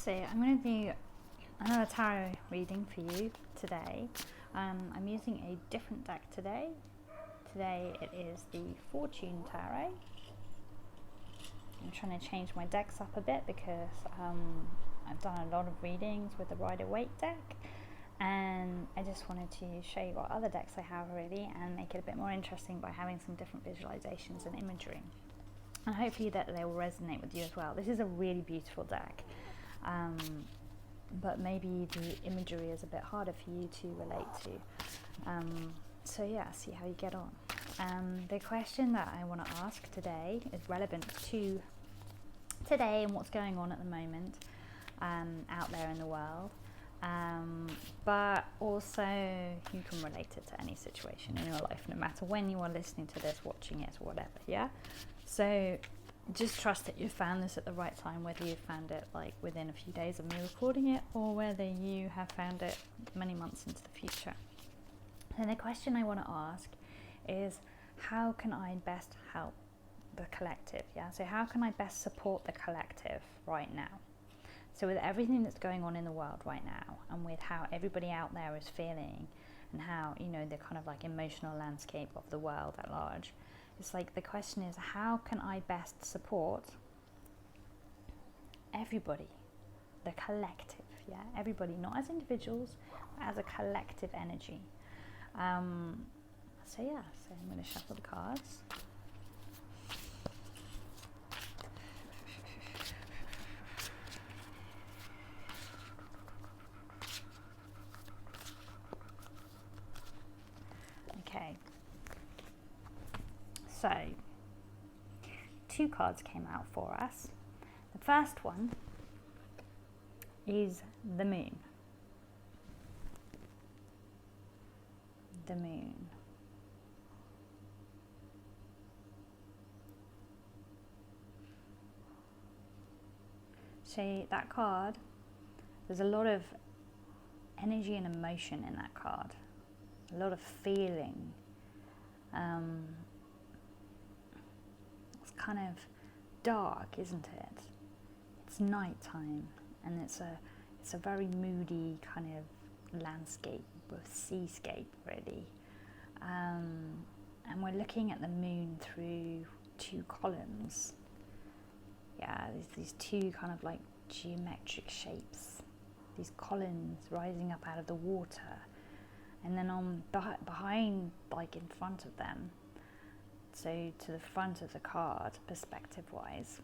So I'm going to do another tarot reading for you today. I'm using a different deck today. Today it is the Fortune Tarot. I'm trying to change my decks up a bit because I've done a lot of readings with the Rider-Waite deck, and I just wanted to show you what other decks I have really and make it a bit more interesting by having some different visualizations and imagery, and hopefully that they will resonate with you as well. This is a really beautiful deck, but maybe the imagery is a bit harder for you to relate to. So yeah, see how you get on. The question that I want to ask today is relevant to today and what's going on at the moment out there in the world, but also you can relate it to any situation in your life, no matter when you are listening to this, watching it, or whatever. Yeah, so just trust that you found this at the right time, whether you found it like within a few days of me recording it or whether you have found it many months into the future. And the question I want to ask is, how can I best help the collective? Yeah, so how can I best support the collective right now? So with everything that's going on in the world right now, and with how everybody out there is feeling, and how, you know, the kind of like emotional landscape of the world at large, it's like the question is, how can I best support everybody, the collective? Yeah, everybody, not as individuals, but as a collective energy. So yeah, so I'm going to shuffle the cards. Okay, so 2 cards came out for us. The first one is the moon. The moon. So that card, there's a lot of energy and emotion in that card, a lot of feeling. It's kind of dark, isn't it? It's nighttime, and it's a very moody kind of landscape, or seascape really. And we're looking at the moon through 2 columns. Yeah, there's these 2 kind of like geometric shapes, these columns rising up out of the water, and then on behind, like in front of them, so to the front of the card, perspective wise,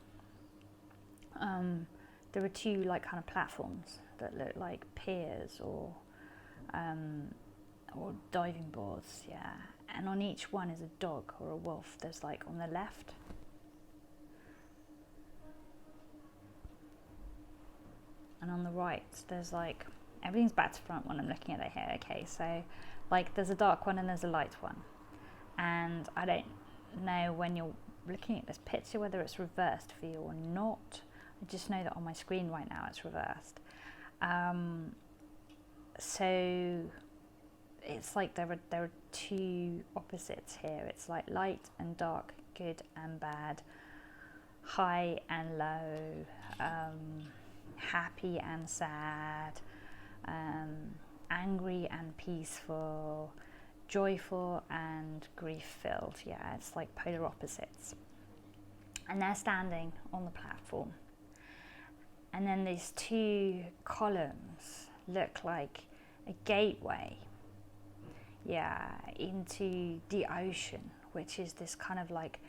there are 2 like kind of platforms that look like piers or diving boards. Yeah, and on each one is a dog or a wolf. There's like on the left, and on the right there's like, everything's back to front when I'm looking at it here. Okay, so like there's a dark one and there's a light one, and I don't know when you're looking at this picture whether it's reversed for you or not. I just know that on my screen right now it's reversed. So it's like there are 2 opposites here. It's like light and dark, good and bad, high and low, happy and sad, angry and peaceful, joyful and grief-filled. Yeah, it's like polar opposites. And they're standing on the platform. And then these 2 columns look like a gateway, yeah, into the ocean, which is this kind of like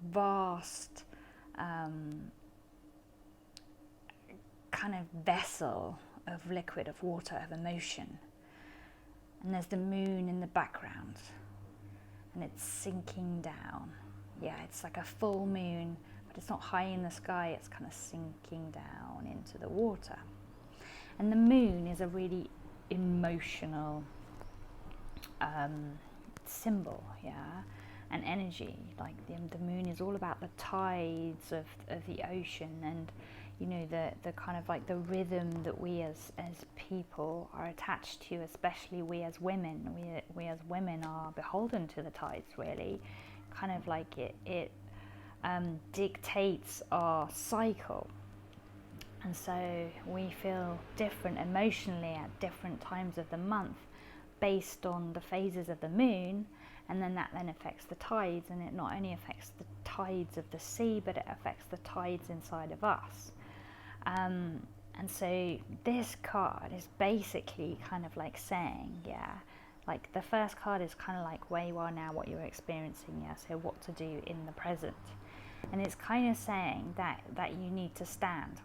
vast kind of vessel of liquid, of water, of emotion. And there's the moon in the background, and it's sinking down. Yeah, it's like a full moon, but it's not high in the sky, it's kind of sinking down into the water. And the moon is a really emotional symbol, yeah, and energy. Like the moon is all about the tides of the ocean, and you know, the kind of like the rhythm that we as people are attached to, especially we as women. We as women are beholden to the tides, really. Kind of like it dictates our cycle. And so we feel different emotionally at different times of the month based on the phases of the moon, and then that then affects the tides, and it not only affects the tides of the sea, but it affects the tides inside of us. And so this card is basically kind of like saying, yeah, like the first card is kind of like where you are now, what you're experiencing, yeah, so what to do in the present. And it's kind of saying that you need to stand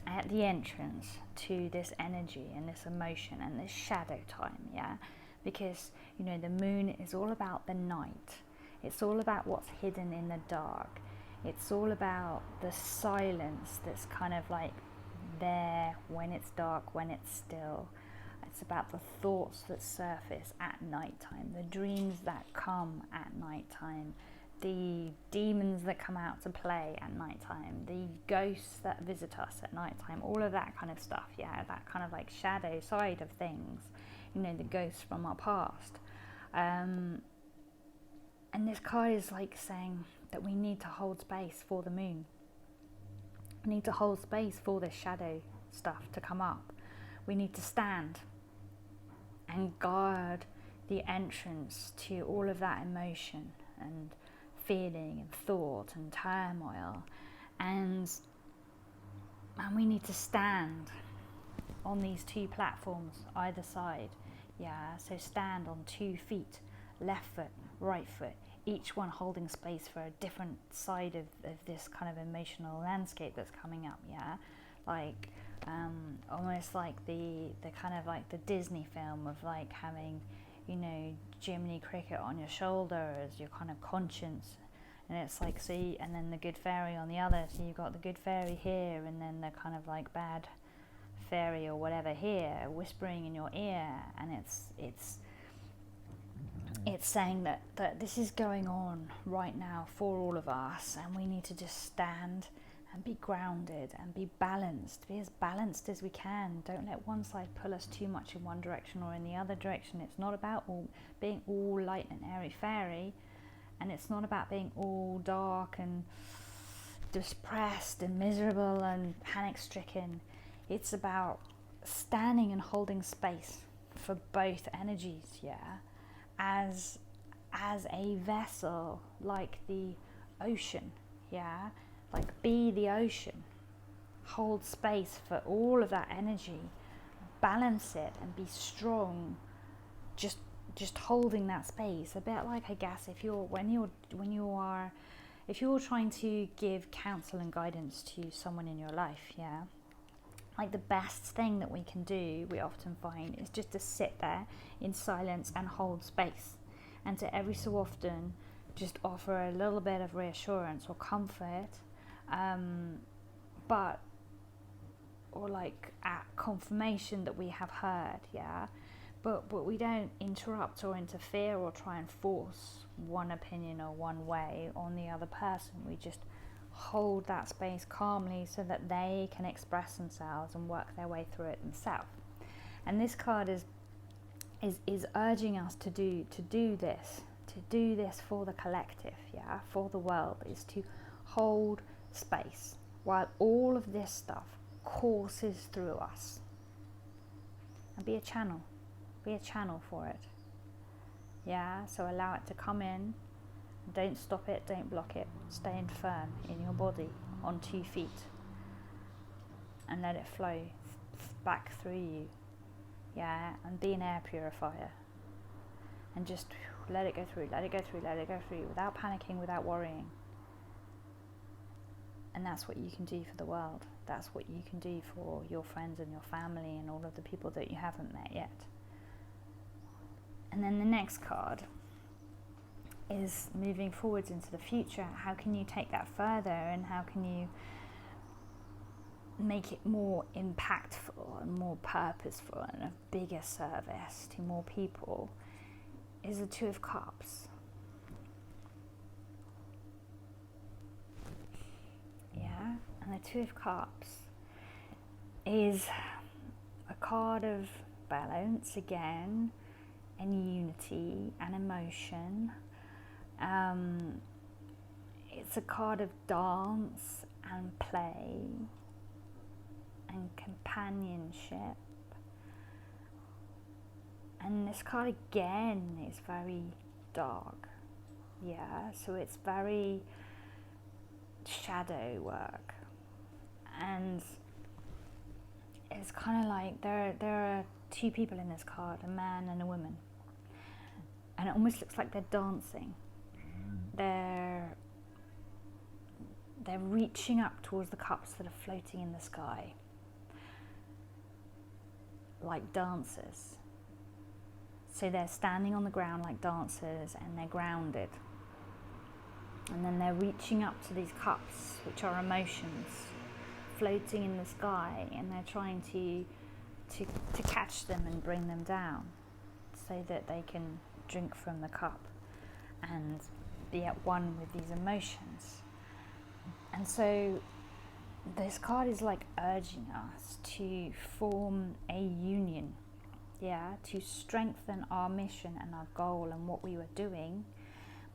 at the entrance to this energy and this emotion and this shadow time, yeah, because you know the moon is all about the night. It's all about what's hidden in the dark. It's all about the silence that's kind of like there when it's dark, when it's still. It's about the thoughts that surface at nighttime, the dreams that come at nighttime, the demons that come out to play at nighttime, the ghosts that visit us at nighttime, all of that kind of stuff, yeah, that kind of like shadow side of things, you know, the ghosts from our past. And this card is like saying that we need to hold space for the moon. We need to hold space for this shadow stuff to come up. We need to stand and guard the entrance to all of that emotion and feeling and thought and turmoil, and we need to stand on these two platforms either side, yeah, so stand on 2 feet, left foot, right foot, each one holding space for a different side of this kind of emotional landscape that's coming up, yeah, like almost like the kind of like the Disney film of like having, you know, Jiminy Cricket on your shoulder as your kind of conscience, and it's like, see, and then the good fairy on the other, so you've got the good fairy here and then the kind of like bad fairy or whatever here whispering in your ear, and it's saying that this is going on right now for all of us, and we need to just stand and be grounded and be as balanced as we can. Don't let one side pull us too much in one direction or in the other direction. It's not about being all light and airy fairy, and it's not about being all dark and depressed and miserable and panic stricken. It's about standing and holding space for both energies, yeah, as a vessel, like the ocean, yeah, like be the ocean, hold space for all of that energy, balance it and be strong, just holding that space. A bit like, I guess, if you're trying to give counsel and guidance to someone in your life, yeah, like the best thing that we can do, we often find, is just to sit there in silence and hold space, and to every so often just offer a little bit of reassurance or comfort, or like at confirmation that we have heard, yeah, but we don't interrupt or interfere or try and force one opinion or one way on the other person. We just hold that space calmly so that they can express themselves and work their way through it themselves. And this card is urging us to do this for the collective, yeah, for the world, is to hold space while all of this stuff courses through us, and be a channel for it, yeah. So allow it to come in, don't stop it, don't block it, staying firm in your body on 2 feet, and let it flow back through you, yeah, and be an air purifier, and just let it go through, without panicking, without worrying. And that's what you can do for the world. That's what you can do for your friends and your family and all of the people that you haven't met yet. And then the next card is moving forwards into the future. How can you take that further, and how can you make it more impactful and more purposeful and a bigger service to more people? Is the Two of Cups. Yeah, and the Two of Cups is a card of balance again, and unity and emotion. It's a card of dance and play and companionship. And this card again is very dark. Yeah, so it's very shadow work. And it's kind of like there are two people in this card, a man and a woman. And it almost looks like they're dancing. They're reaching up towards the cups that are floating in the sky, like dancers. So they're standing on the ground like dancers, and they're grounded. And then they're reaching up to these cups, which are emotions, floating in the sky, and they're trying to catch them and bring them down so that they can drink from the cup and be at one with these emotions. And so this card is like urging us to form a union, to strengthen our mission and our goal and what we were doing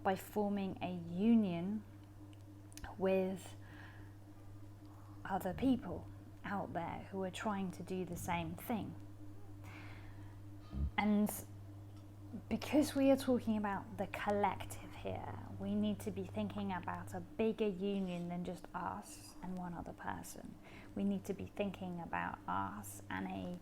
by forming a union with other people out there who are trying to do the same thing. And because we are talking about the collective here, we need to be thinking about a bigger union than just us and one other person. We need to be thinking about us and a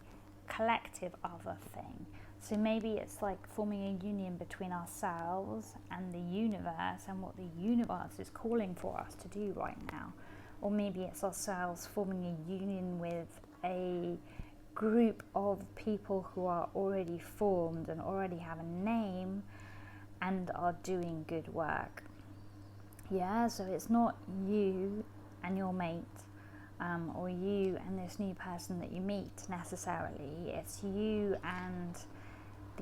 collective other thing. So maybe it's like forming a union between ourselves and the universe and what the universe is calling for us to do right now. Or maybe it's ourselves forming a union with a group of people who are already formed and already have a name and are doing good work. So it's not you and your mate, or you and this new person that you meet necessarily. It's you and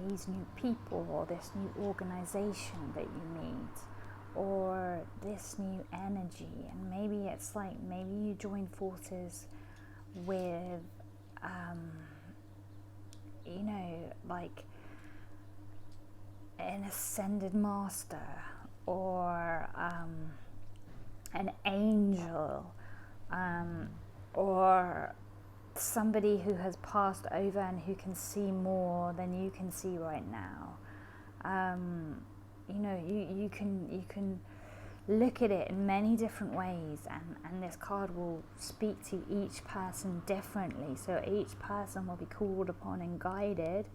these new people, or this new organization that you meet, or this new energy. And maybe it's like, maybe you join forces with like an ascended master, or an angel, or somebody who has passed over and who can see more than you can see right now. You can look at it in many different ways, and this card will speak to each person differently. So each person will be called upon and guided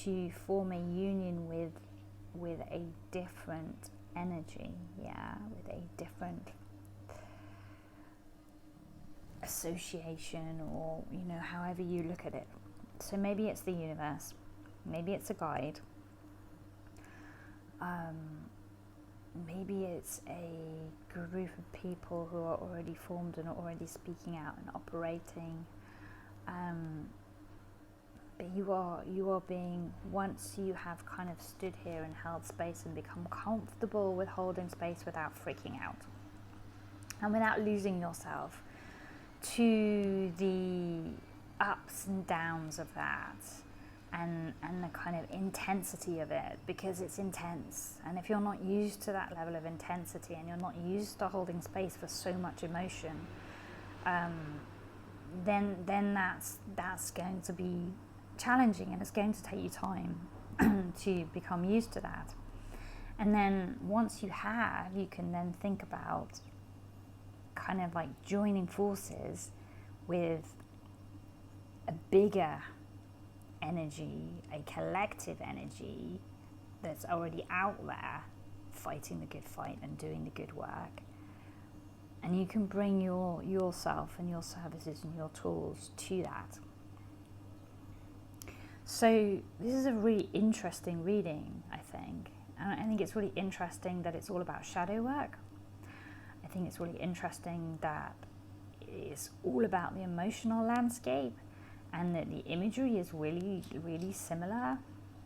to form a union with a different energy, with a different association, or however you look at it. So maybe it's the universe, maybe it's a guide, maybe it's a group of people who are already formed and are already speaking out and operating. But you are being, once you have kind of stood here and held space and become comfortable with holding space without freaking out and without losing yourself to the ups and downs of that, and the kind of intensity of it, because it's intense. And if you're not used to that level of intensity, and you're not used to holding space for so much emotion, then that's going to be challenging, and it's going to take you time to become used to that. And then once you have, you can then think about kind of like joining forces with a bigger energy, a collective energy that's already out there fighting the good fight and doing the good work. And you can bring yourself and your services and your tools to that. So this is a really interesting reading, I think. And I think it's really interesting that it's all about shadow work. I think it's really interesting that it's all about the emotional landscape, and that the imagery is really, really similar.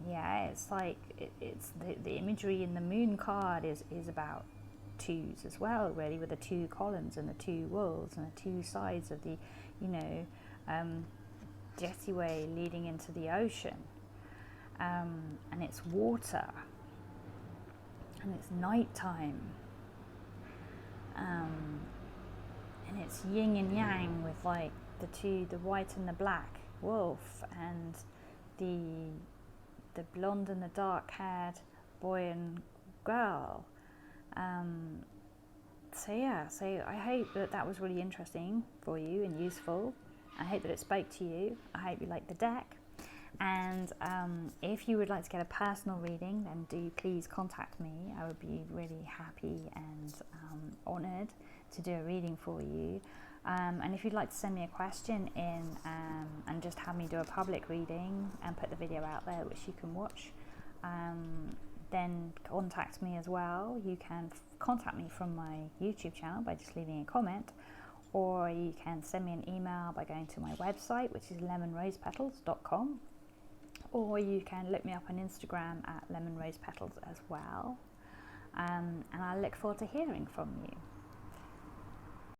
It's like it's the imagery in the moon card is about twos as well, really, with the two columns and the two wolves and the two sides of the, jetway leading into the ocean. And it's water, and it's nighttime. and it's yin and yang with like the two, the white and the black wolf, and the blonde and the dark haired boy and girl. So yeah, so I hope that that was really interesting for you and useful. I hope that it spoke to you. I hope you liked the deck. And if you would like to get a personal reading, then do please contact me. I would be really happy and honoured to do a reading for you. And if you'd like to send me a question in and just have me do a public reading and put the video out there which you can watch, then contact me as well. You can contact me from my YouTube channel by just leaving a comment, or you can send me an email by going to my website, which is lemonrosepetals.com, or you can look me up on Instagram at lemonrosepetals as well. And I look forward to hearing from you.